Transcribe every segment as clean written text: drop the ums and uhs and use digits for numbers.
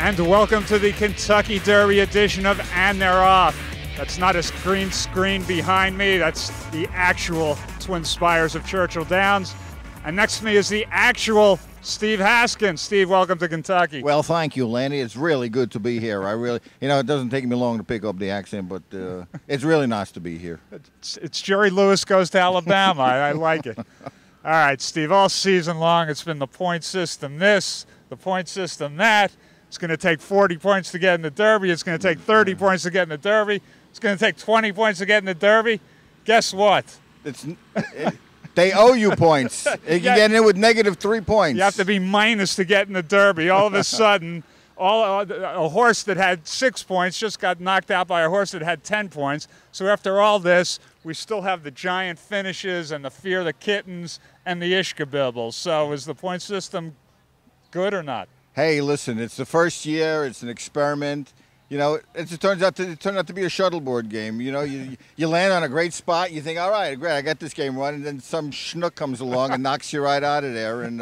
And welcome to the Kentucky Derby edition of And They're Off. That's not a green screen behind me. That's the actual Twin Spires of Churchill Downs. And next to me is the actual Steve Haskins. Steve, welcome to Kentucky. Well, thank you, Lenny. It's really good to be here. I really, it doesn't take me long to pick up the accent, but it's really nice to be here. It's Jerry Lewis Goes to Alabama. I like it. All right, Steve, all season long it's been the point system this, the point system that. It's going to take 40 points to get in the Derby. It's going to take 30 points to get in the Derby. It's going to take 20 points to get in the Derby. Guess what? They owe you points. You can get in with -3 points. You have to be minus to get in the Derby. All of a sudden, a horse that had 6 points just got knocked out by a horse that had 10 points. So after all this, we still have the giant finishes and the Fear the Kittens and the Ishkabibbles. So is the point system good or not? Hey, listen, it's the first year. It's an experiment. It turned out to be a shuttleboard game. You land on a great spot. You think, all right, great, I got this game running. And then some schnook comes along and knocks you right out of there, and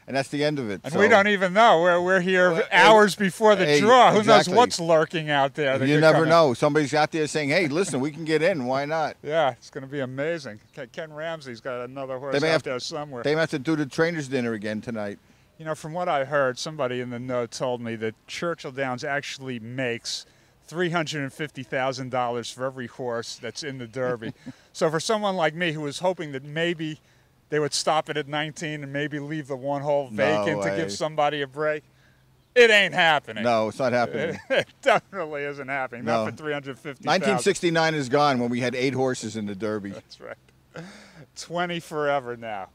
that's the end of it. And so, we don't even know. We're here hours before the draw. Who knows what's lurking out there? You never know. Somebody's out there saying, hey, listen, we can get in. Why not? Yeah, it's going to be amazing. Ken Ramsey's got another horse out there somewhere. They may have to do the trainer's dinner again tonight. From what I heard, somebody in the know told me that Churchill Downs actually makes $350,000 for every horse that's in the Derby. So for someone like me who was hoping that maybe they would stop it at 19 and maybe leave the one hole vacant to give somebody a break, it ain't happening. No, it's not happening. It definitely isn't happening. No. Not for $350,000. 1969 is gone when we had 8 horses in the Derby. That's right. 20 forever now.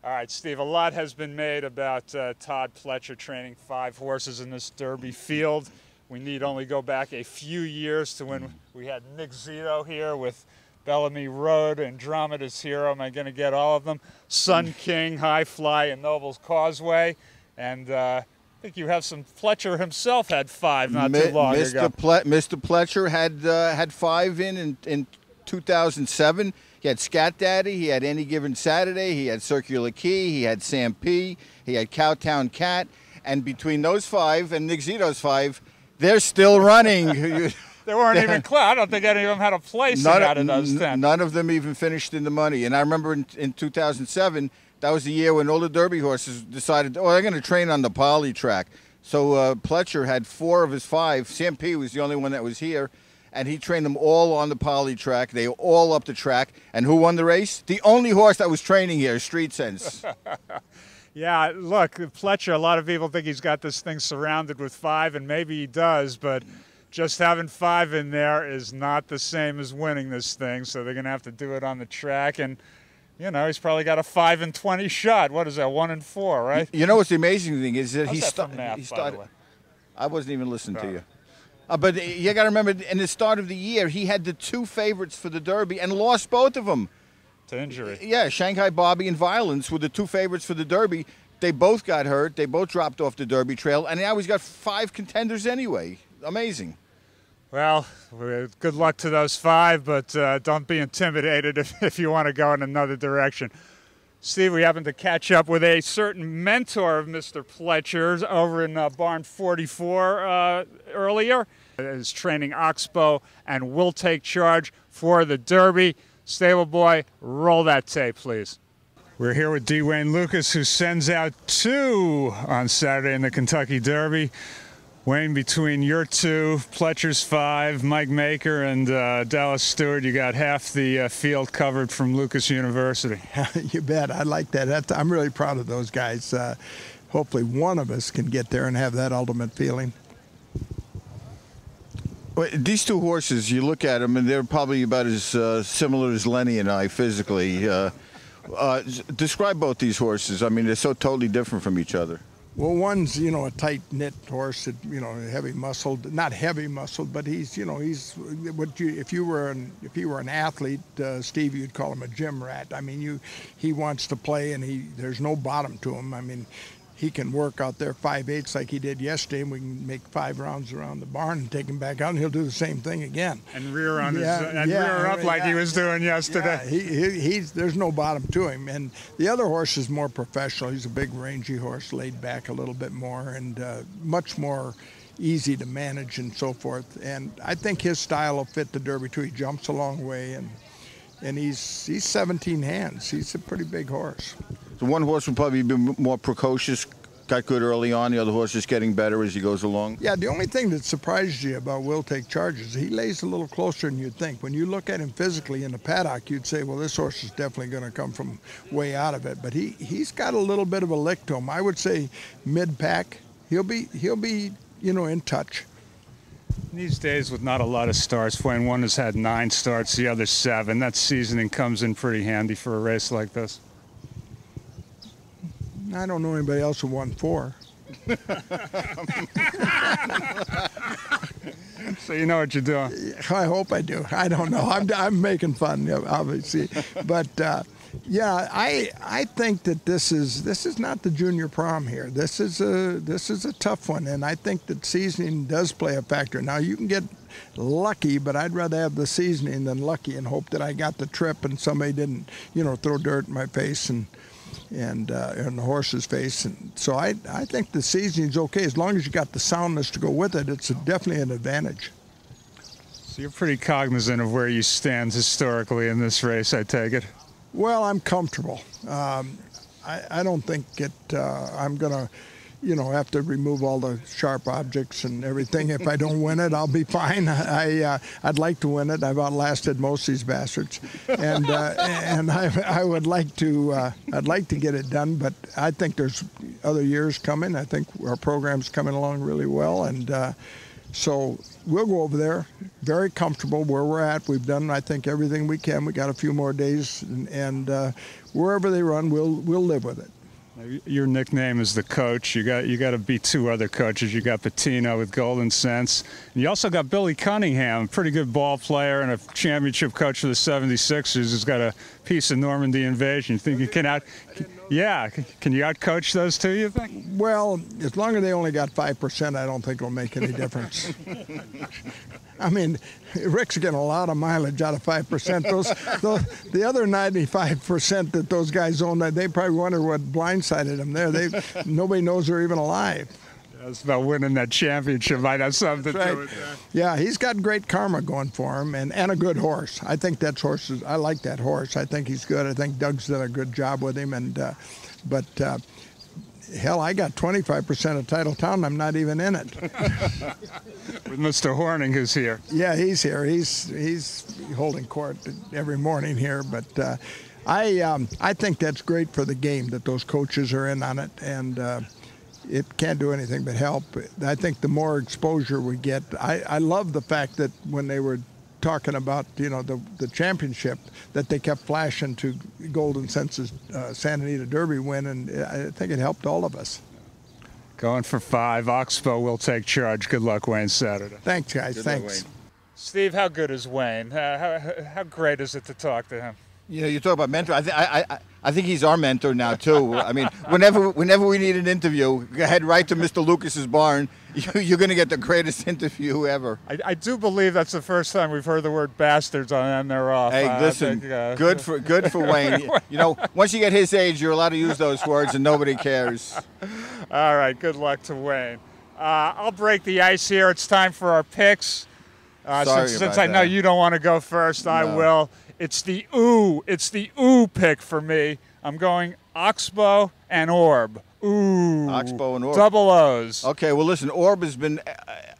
All right, Steve, a lot has been made about Todd Pletcher training 5 horses in this Derby field. We need only go back a few years to when we had Nick Zito here with Bellamy Road, Andromeda's Hero. Am I going to get all of them? Sun King, High Fly, and Noble's Causeway. And I think you have some. Pletcher himself had 5 not too long ago. Mr. Pletcher had 5 in 2007. He had Scat Daddy, he had Any Given Saturday, he had Circular Key, he had Sam P, he had Cowtown Cat, and between those 5 and Nick Zito's 5, they're still running. They weren't even close. I don't think any of them had a place out of those 10. None of them even finished in the money. And I remember in 2007, that was the year when all the Derby horses decided, they're going to train on the poly track. So Pletcher had 4 of his 5. Sam P was the only one that was here. And he trained them all on the poly track. They were all up the track. And who won the race? The only horse that was training here, Street Sense. Yeah, look, Pletcher, a lot of people think he's got this thing surrounded with 5, and maybe he does, but just having 5 in there is not the same as winning this thing, so they're going to have to do it on the track. And, he's probably got a 5 and 20 shot. What is that, 1 and 4, right? You know what's the amazing thing is that he started. By I wasn't even listening to you. But you got to remember, in the start of the year, he had the 2 favorites for the Derby and lost both of them. To injury. Yeah, Shanghai Bobby and Violence were the 2 favorites for the Derby. They both got hurt. They both dropped off the Derby trail. And now he's got 5 contenders anyway. Amazing. Well, good luck to those 5, but don't be intimidated if you want to go in another direction. Steve, we happened to catch up with a certain mentor of Mr. Pletcher's over in barn 44 earlier. Is training Oxbow and will take charge for the Derby. Stable boy, roll that tape, please. We're here with Dewayne Lucas, who sends out 2 on Saturday in the Kentucky Derby. Wayne, between your 2, Pletcher's 5, Mike Maker, and Dallas Stewart, you got half the field covered from Lucas University. You bet. I like that. I'm really proud of those guys. Hopefully one of us can get there and have that ultimate feeling. Well, these 2 horses, you look at them, and they're probably about as similar as Lenny and I physically. Describe both these horses. I mean, they're so totally different from each other. Well, one's, a tight-knit horse, heavy-muscled, not heavy-muscled, but he's what if you were an athlete, Steve, you'd call him a gym rat. I mean, he wants to play, and there's no bottom to him. I mean, he can work out there 5/8 like he did yesterday, and we can make 5 rounds around the barn and take him back out, and he'll do the same thing again. And rear up like he was doing yesterday. Yeah, there's no bottom to him. And the other horse is more professional. He's a big, rangy horse, laid back a little bit more, and much more easy to manage and so forth. And I think his style will fit the Derby too. He jumps a long way, and he's 17 hands. He's a pretty big horse. So one horse will probably be more precocious, got good early on. The other horse is getting better as he goes along. Yeah, the only thing that surprises you about Will Take Charge is he lays a little closer than you'd think. When you look at him physically in the paddock, you'd say, well, this horse is definitely going to come from way out of it. But he's got a little bit of a lick to him. I would say mid-pack. He'll be in touch. These days with not a lot of starts, when one has had 9 starts, the other 7, that seasoning comes in pretty handy for a race like this. I don't know anybody else who won 4. So you know what you're doing. I hope I do. I don't know. I'm making fun, obviously, but yeah, I think that this is not the junior prom here. This is a tough one, and I think that seasoning does play a factor. Now you can get lucky, but I'd rather have the seasoning than lucky and hope that I got the trip and somebody didn't, throw dirt in my face and in the horse's face. And so I think the seasoning's okay as long as you got the soundness to go with it. It's definitely an advantage. So you're pretty cognizant of where you stand historically in this race, I take it. Well, I'm comfortable. I don't think I'm gonna, have to remove all the sharp objects and everything. If I don't win it, I'll be fine. I'd like to win it. I've outlasted most of these bastards, and I would like to. I'd like to get it done, but I think there's other years coming. I think our program's coming along really well, and so we'll go over there, very comfortable where we're at. We've done, I think, everything we can. We got a few more days, and wherever they run, we'll live with it. Your nickname is the coach. You got to beat 2 other coaches. You got Patino with Golden Sense, and you also got Billy Cunningham, pretty good ball player and a championship coach for the 76ers. Who's got a piece of Normandy Invasion. You think you can can you outcoach those 2? You think? Well, as long as they only got 5%, I don't think it'll make any difference. I mean, Rick's getting a lot of mileage out of 5%. The other 95% that those guys own, they probably wonder what blindsided them there. Nobody knows they're even alive. It's about winning that championship. Might have something to do with that. Yeah, he's got great karma going for him, and a good horse. I think that horse I like that horse. I think he's good. I think Doug's done a good job with him, but hell, I got 25% of Titletown. I'm not even in it. With Mr. Horning, who's here. Yeah, he's here. He's holding court every morning here. But I think that's great for the game that those coaches are in on it, and it can't do anything but help. I think the more exposure we get, I love the fact that when they were talking about the championship, that they kept flashing to Golden Sense's Santa Anita Derby win, and I think it helped all of us. Going for 5, Oxbow will take charge. Good luck, Wayne, Saturday. Thanks, guys. Thanks. Wayne. Steve, how good is Wayne? How great is it to talk to him? You talk about mentor. I think he's our mentor now too. I mean, whenever we need an interview, head right to Mr. Lucas's barn. You're going to get the greatest interview ever. I do believe that's the first time we've heard the word bastards on their off. Hey, listen, good for Wayne. Once you get his age, you're allowed to use those words, and nobody cares. All right, good luck to Wayne. I'll break the ice here. It's time for our picks. Since I know you don't want to go first, I will. It's the ooh pick for me. I'm going Oxbow and Orb. Ooh. Oxbow and Orb. Double O's. Okay, well, listen, Orb has been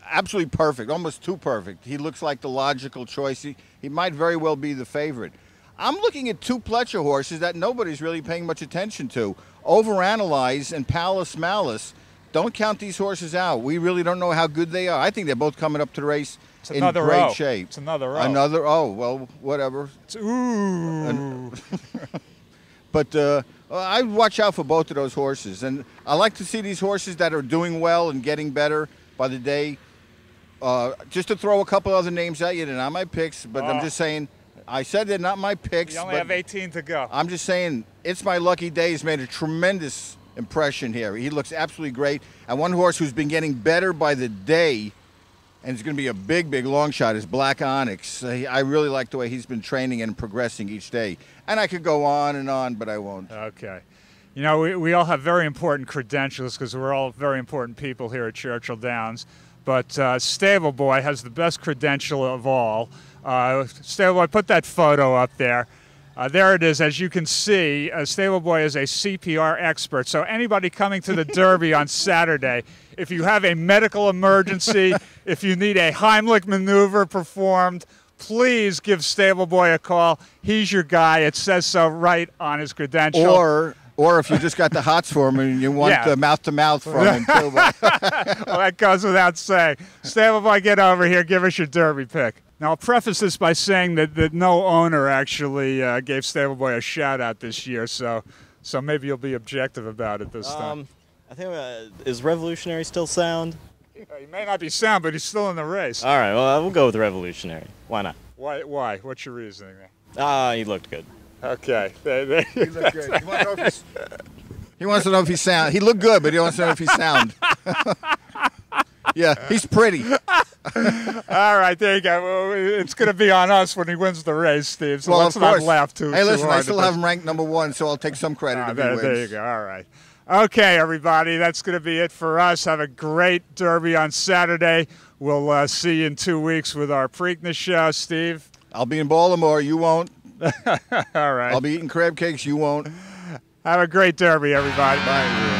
absolutely perfect, almost too perfect. He looks like the logical choice. He might very well be the favorite. I'm looking at 2 Pletcher horses that nobody's really paying much attention to. Overanalyze and Palace Malice. Don't count these horses out. We really don't know how good they are. I think they're both coming up to the race in great shape. It's another row. Well, whatever. It's ooh. But I watch out for both of those horses. And I like to see these horses that are doing well and getting better by the day. Just to throw a couple other names at you, they're not my picks, but I'm just saying, I said they're not my picks. You only have 18 to go. I'm just saying, It's My Lucky Day has made a tremendous impression here. He looks absolutely great. And one horse who's been getting better by the day, and it's going to be a big, big long shot, is Black Onyx. I really like the way he's been training and progressing each day. And I could go on, but I won't. Okay. You know, we all have very important credentials because we're all very important people here at Churchill Downs. But Stable Boy has the best credential of all. Stable Boy, put that photo up there. There it is. As you can see, Stable Boy is a CPR expert. So anybody coming to the Derby on Saturday, if you have a medical emergency, if you need a Heimlich maneuver performed, please give Stable Boy a call. He's your guy. It says so right on his credential. Or if you just got the hots for him and you want the mouth-to-mouth from him, too. Well, that goes without saying. Stable Boy, get over here. Give us your Derby pick. Now, I'll preface this by saying that no owner actually gave Stable Boy a shout-out this year, so maybe you'll be objective about it this time. I think, is Revolutionary still sound? He may not be sound, but he's still in the race. All right, well, we'll go with Revolutionary. Why not? Why? What's your reasoning there? He looked good. Okay. He looked good. He wants to know if he's sound. He looked good, but he wants to know if he's sound. Yeah, he's pretty. All right, there you go. Well, it's going to be on us when he wins the race, Steve, so let's not laugh too hard. Hey, listen, I still have him ranked #1, so I'll take some credit if he wins. There you go. All right. Okay, everybody, that's going to be it for us. Have a great Derby on Saturday. We'll see you in 2 weeks with our Preakness show. Steve? I'll be in Baltimore. You won't. All right. I'll be eating crab cakes. You won't. Have a great Derby, everybody. Bye.